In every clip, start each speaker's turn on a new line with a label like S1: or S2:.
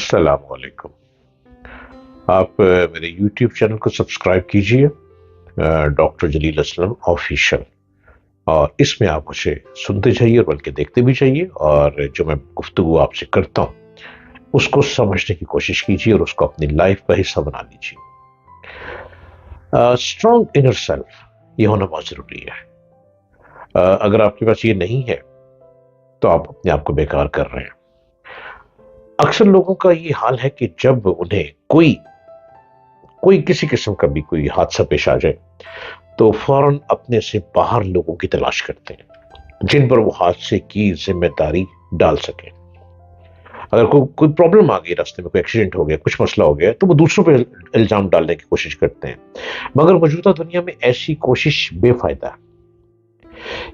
S1: السلام علیکم۔ آپ میرے یوٹیوب چینل کو سبسکرائب کیجئے، ڈاکٹر جلیل اسلم آفیشل، اور اس میں آپ مجھے سنتے چاہیے اور بلکہ دیکھتے بھی چاہیے، اور جو میں گفتگو آپ سے کرتا ہوں اس کو سمجھنے کی کوشش کیجیے اور اس کو اپنی لائف کا حصہ بنا لیجیے۔ اسٹرانگ انر سیلف یہ ہونا بہت ضروری ہے۔ اگر آپ کے پاس یہ نہیں ہے تو آپ اپنے آپ کو بیکار کر رہے ہیں۔ اکثر لوگوں کا یہ حال ہے کہ جب انہیں کوئی کسی قسم کا بھی کوئی حادثہ پیش آ جائے تو فوراً اپنے سے باہر لوگوں کی تلاش کرتے ہیں جن پر وہ حادثے کی ذمہ داری ڈال سکیں۔ اگر کوئی پرابلم آ گئی، راستے میں کوئی ایکسیڈنٹ ہو گیا، کچھ مسئلہ ہو گیا، تو وہ دوسروں پہ الزام ڈالنے کی کوشش کرتے ہیں، مگر موجودہ دنیا میں ایسی کوشش بے فائدہ ہے۔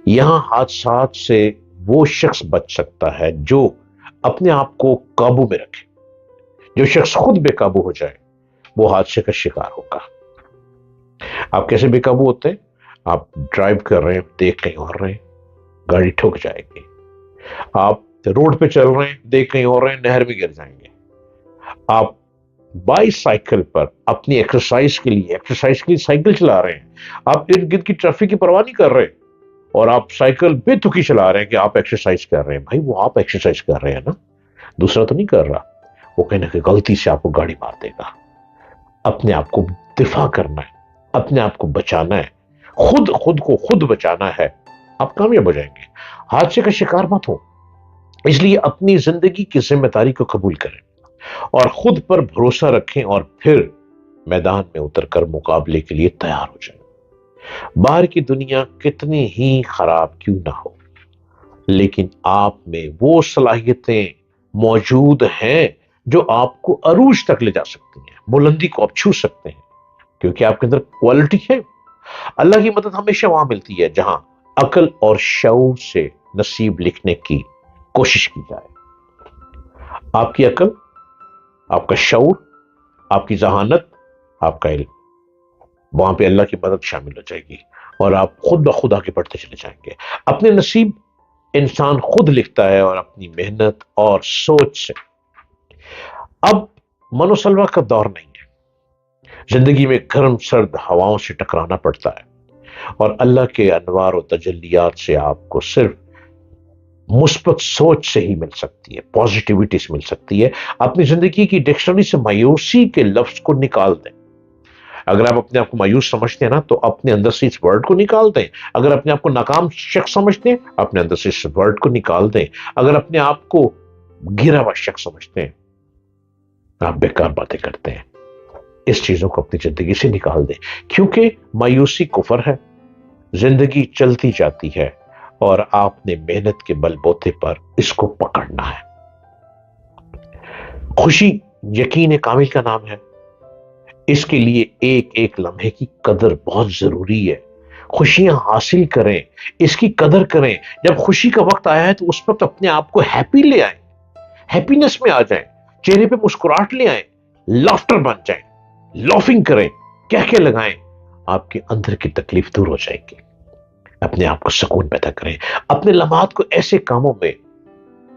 S1: یہاں حادثات سے وہ شخص بچ سکتا ہے جو اپنے آپ کو قابو میں رکھے۔ جو شخص خود بے قابو ہو جائے وہ حادثے کا شکار ہوگا۔ آپ کیسے بے قابو ہوتے ہیں؟ آپ ڈرائیو کر رہے ہیں، دیکھ کہیں اور رہے ہیں، گاڑی ٹھک جائے گی۔ آپ روڈ پہ چل رہے ہیں، دیکھ کہیں اور رہے ہیں، نہر میں گر جائیں گے۔ آپ بائی سائیکل پر اپنی ایکسرسائز کے لیے سائیکل چلا رہے ہیں، آپ ارد گرد کی ٹریفک کی پرواہ نہیں کر رہے اور آپ سائیکل بے تکی چلا رہے ہیں کہ آپ ایکسرسائز کر رہے ہیں۔ بھائی وہ آپ ایکسرسائز کر رہے ہیں نا، دوسرا تو نہیں کر رہا۔ وہ کہیں نہ کہ غلطی سے آپ کو گاڑی مار دے گا۔ اپنے آپ کو دفاع کرنا ہے، اپنے آپ کو بچانا ہے، خود کو خود بچانا ہے، آپ کامیاب ہو جائیں گے۔ حادثے کا شکار مت ہو، اس لیے اپنی زندگی کی ذمہ داری کو قبول کریں اور خود پر بھروسہ رکھیں، اور پھر میدان میں اتر کر مقابلے کے لیے تیار ہو جائیں۔ باہر کی دنیا کتنی ہی خراب کیوں نہ ہو، لیکن آپ میں وہ صلاحیتیں موجود ہیں جو آپ کو عروج تک لے جا سکتی ہیں، بلندی کو آپ چھو سکتے ہیں، کیونکہ آپ کے اندر کوالٹی ہے۔ اللہ کی مدد ہمیشہ وہاں ملتی ہے جہاں عقل اور شعور سے نصیب لکھنے کی کوشش کی جائے۔ آپ کی عقل، آپ کا شعور، آپ کی ذہانت، آپ کا علم، وہاں پہ اللہ کی مدد شامل ہو جائے گی اور آپ خود بخود آگے بڑھتے چلے جائیں گے۔ اپنے نصیب انسان خود لکھتا ہے اور اپنی محنت اور سوچ سے۔ اب منو سلوا کا دور نہیں ہے۔ زندگی میں گرم سرد ہواؤں سے ٹکرانا پڑتا ہے اور اللہ کے انوار و تجلیات سے آپ کو صرف مثبت سوچ سے ہی مل سکتی ہے، پازیٹیوٹی سے مل سکتی ہے۔ اپنی زندگی کی ڈکشنری سے مایوسی کے لفظ کو نکال دیں۔ اگر آپ اپنے آپ کو مایوس سمجھتے ہیں نا تو اپنے اندر سے اس ورڈ کو نکال دیں۔ اگر اپنے آپ کو ناکام شخص سمجھتے ہیں، اپنے اندر سے اس ورڈ کو نکال دیں۔ اگر اپنے آپ کو گرا ہوا شخص سمجھتے ہیں، آپ بیکار باتیں کرتے ہیں، اس چیزوں کو اپنی زندگی سے نکال دیں، کیونکہ مایوسی کفر ہے۔ زندگی چلتی جاتی ہے اور آپ نے محنت کے بل بوتے پر اس کو پکڑنا ہے۔ خوشی یقین کامل کا نام ہے۔ اس کے لیے ایک ایک لمحے کی قدر بہت ضروری ہے۔ خوشیاں حاصل کریں، اس کی قدر کریں۔ جب خوشی کا وقت آیا ہے تو اس وقت اپنے آپ کو ہیپی لے آئیں، ہیپینس میں آ جائیں، چہرے پہ مسکراہٹ لے آئیں، لافٹر بن جائیں، لافنگ کریں، کہہ لگائیں، آپ کے اندر کی تکلیف دور ہو جائے گی۔ اپنے آپ کو سکون پیدا کریں، اپنے لمحات کو ایسے کاموں میں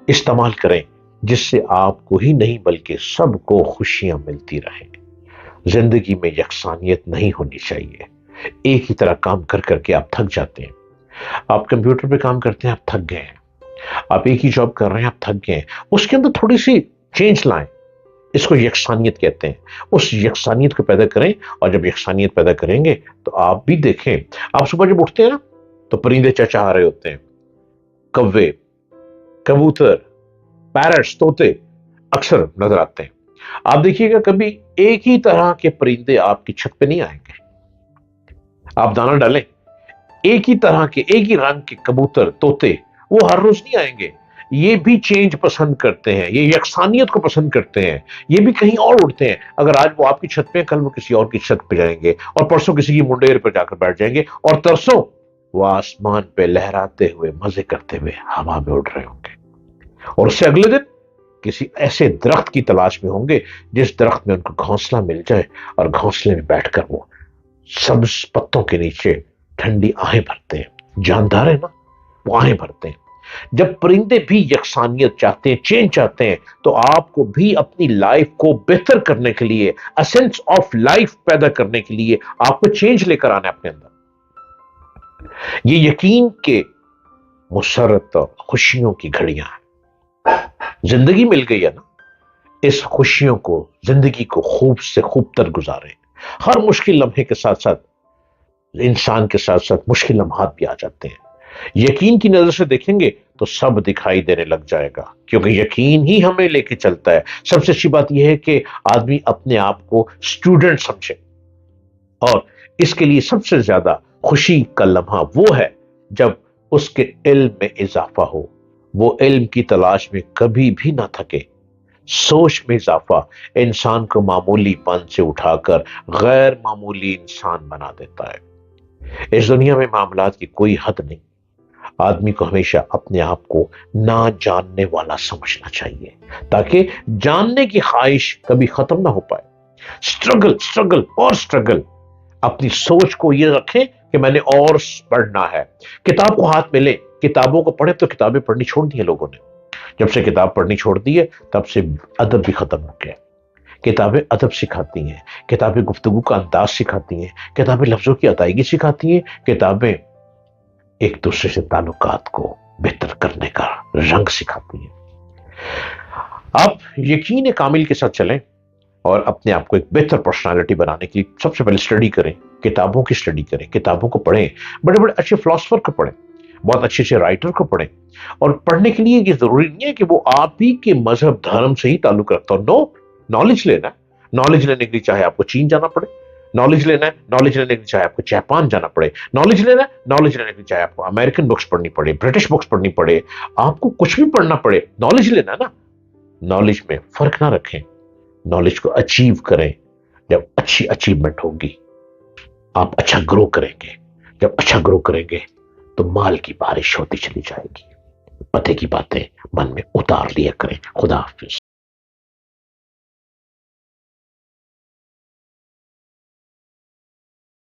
S1: استعمال کریں جس سے آپ کو ہی نہیں بلکہ سب کو خوشیاں ملتی رہیں۔ زندگی میں یکسانیت نہیں ہونی چاہیے۔ ایک ہی طرح کام کر کر کے آپ تھک جاتے ہیں۔ آپ کمپیوٹر پہ کام کرتے ہیں، آپ تھک گئے ہیں۔ آپ ایک ہی جاب کر رہے ہیں، آپ تھک گئے ہیں۔ اس کے اندر تھوڑی سی چینج لائیں، اس کو یکسانیت کہتے ہیں۔ اس یکسانیت کو پیدا کریں، اور جب یکسانیت پیدا کریں گے تو آپ بھی دیکھیں، آپ صبح جب اٹھتے ہیں نا تو پرندے چہچہا رہے ہوتے ہیں، کوے، کبوتر، پیرٹس، طوطے اکثر نظر آتے ہیں۔ آپ دیکھیے گا کبھی ایک ہی طرح کے پرندے آپ کی چھت پہ نہیں آئیں گے۔ آپ دانہ ڈالیں، ایک ہی طرح کے، ایک ہی رنگ کے کبوتر، طوطے وہ ہر روز نہیں آئیں گے۔ یہ بھی چینج پسند کرتے ہیں، یہ یکسانیت کو پسند کرتے ہیں، یہ بھی کہیں اور اڑتے ہیں۔ اگر آج وہ آپ کی چھت پہ کل وہ کسی اور کی چھت پہ جائیں گے، اور پرسوں کسی کی منڈیر پہ جا کر بیٹھ جائیں گے، اور ترسوں وہ آسمان پہ لہراتے ہوئے مزے کرتے ہوئے ہوا میں اڑ رہے ہوں گے، اور اس سے اگلے دن کسی ایسے درخت کی تلاش میں ہوں گے جس درخت میں ان کو گھونسلہ مل جائے، اور گھونسلے میں بیٹھ کر وہ سبز پتوں کے نیچے ٹھنڈی آہیں بھرتے ہیں۔ جاندار ہے نا، وہ آہیں بھرتے ہیں۔ جب پرندے بھی یکسانیت چاہتے ہیں، چینج چاہتے ہیں، تو آپ کو بھی اپنی لائف کو بہتر کرنے کے لیے، اسینس آف لائف پیدا کرنے کے لیے آپ کو چینج لے کر آنا ہے اپنے اندر. یہ یقین کہ مسرت اور خوشیوں کی گھڑیاں ہیں، زندگی مل گئی ہے نا، اس خوشیوں کو، زندگی کو خوب سے خوب تر گزاریں. ہر مشکل لمحے کے ساتھ ساتھ انسان کے ساتھ ساتھ مشکل لمحات بھی آ جاتے ہیں. یقین کی نظر سے دیکھیں گے تو سب دکھائی دینے لگ جائے گا، کیونکہ یقین ہی ہمیں لے کے چلتا ہے. سب سے اچھی بات یہ ہے کہ آدمی اپنے آپ کو اسٹوڈنٹ سمجھے، اور اس کے لیے سب سے زیادہ خوشی کا لمحہ وہ ہے جب اس کے علم میں اضافہ ہو، وہ علم کی تلاش میں کبھی بھی نہ تھکے. سوچ میں اضافہ انسان کو معمولی پن سے اٹھا کر غیر معمولی انسان بنا دیتا ہے. اس دنیا میں معاملات کی کوئی حد نہیں. آدمی کو ہمیشہ اپنے آپ کو نہ جاننے والا سمجھنا چاہیے، تاکہ جاننے کی خواہش کبھی ختم نہ ہو پائے. سٹرگل سٹرگل اور سٹرگل. اپنی سوچ کو یہ رکھیں کہ میں نے اور پڑھنا ہے. کتاب کو ہاتھ میں لیں، کتابوں کو پڑھیں. تو کتابیں پڑھنی چھوڑ دی ہیں لوگوں نے. جب سے کتاب پڑھنی چھوڑ دی ہے تب سے ادب بھی ختم ہو گیا. کتابیں ادب سکھاتی ہیں، کتابیں گفتگو کا انداز سکھاتی ہیں، کتابیں لفظوں کی ادائیگی سکھاتی ہیں، کتابیں ایک دوسرے سے تعلقات کو بہتر کرنے کا رنگ سکھاتی ہیں. آپ یقین کامل کے ساتھ چلیں اور اپنے آپ کو ایک بہتر پرسنالٹی بنانے کی سب سے پہلے اسٹڈی کریں. کتابوں کی اسٹڈی کریں، کتابوں کو پڑھیں، بڑے بڑے اچھے فلاسفر کو پڑھیں، بہت اچھے اچھے رائٹر کو پڑھیں. اور پڑھنے کے لیے یہ ضروری نہیں ہے کہ وہ آپ ہی کے مذہب دھرم سے ہی تعلق رکھتا ہو. نو، نالج لینا ہے. نالج لینے کے لیے چاہے آپ کو چین جانا پڑے، نالج لینا ہے. نالج لینے کے لیے چاہے آپ کو جاپان جانا پڑے، نالج لینا ہے. نالج لینے کے لیے چاہے آپ کو امریکن بکس پڑھنی پڑے، برٹش بکس پڑھنی پڑے، آپ کو کچھ بھی پڑھنا پڑے، نالج لینا ہے نا. نالج میں فرق نہ رکھیں، نالج کو اچیو کریں. جب اچھی اچیومنٹ ہوگی آپ اچھا گرو کریں گے. جب اچھا گرو کریں گے تو مال کی بارش ہوتی چلی جائے گی. پتے کی باتیں من میں اتار لیا کریں. خدا حافظ.